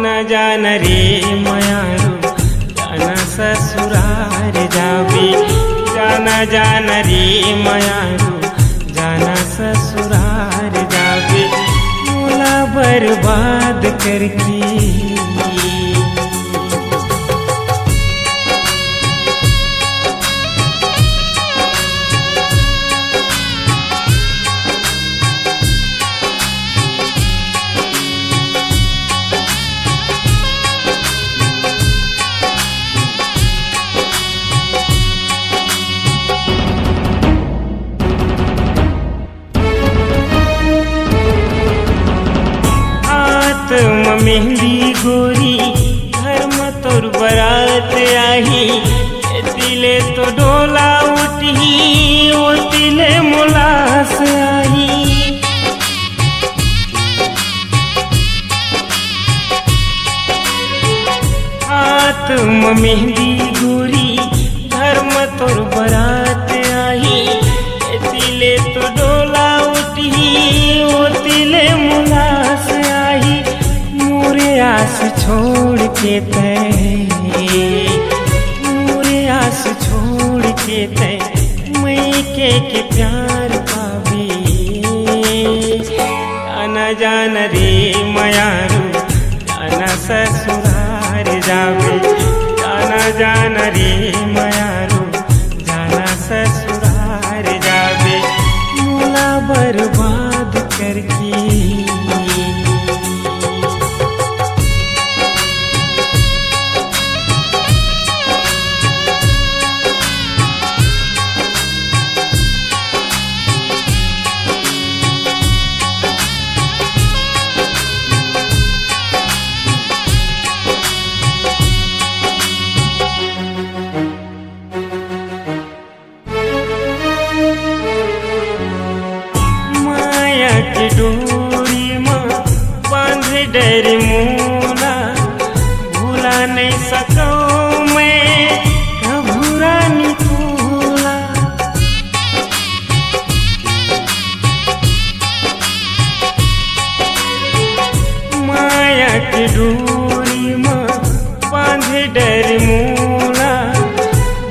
जान रे मयारू जाना ससुरार जाबे, जान रे मयारू जाना ससुरार जाबे, मोला बर्बाद करके। मेहंदी गोरी घर में तोर बरात आही, तिले तो डोला उठी ओ तिले मोलास आई। हाथ में मेहंदी गोरी घर में तोर बरात आही, तिले तो डोला उठी ओ तिले मोलास आई। आस छोड़ के तय, मोरे आस छोड़ के तय, मैं के प्यार पावे। जान रे मयारू जाना ससुरार जाबे, जान रे मयारू जाना ससुरार जाबे, मोला बर्बाद करके। के डोरी में बांध डर मोला, भूला नहीं सकूं मैं घबरानी तोला। माया के डोरी में बांध डर मोला,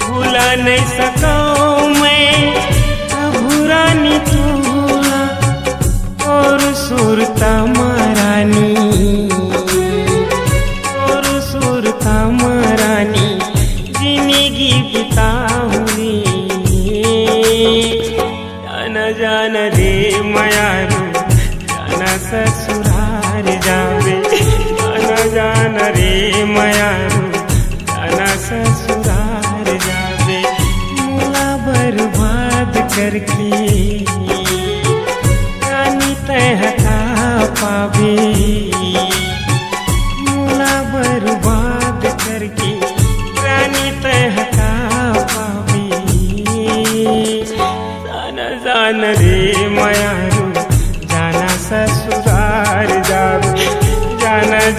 भूला नहीं सकूं मैं घबरानी तोला। और सुरता महारानी, और सुरता महारानी जिंदगी बिताऊंगी। जान रे मयारू जाना ससुरार जाबे, जान रे मयारू जाना ससुरार जाबे, मोला बर्बाद करके। हटा पावे मोला बर्बाद करके, रानी तय हटा पावे। जान रे मयारू जाना ससुरार जाबे,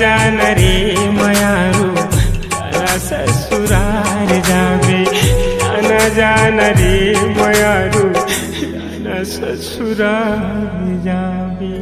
जान रे मयारू जाना ससुरार जाबे, जान रे मयारू जाना ससुरार जाबे।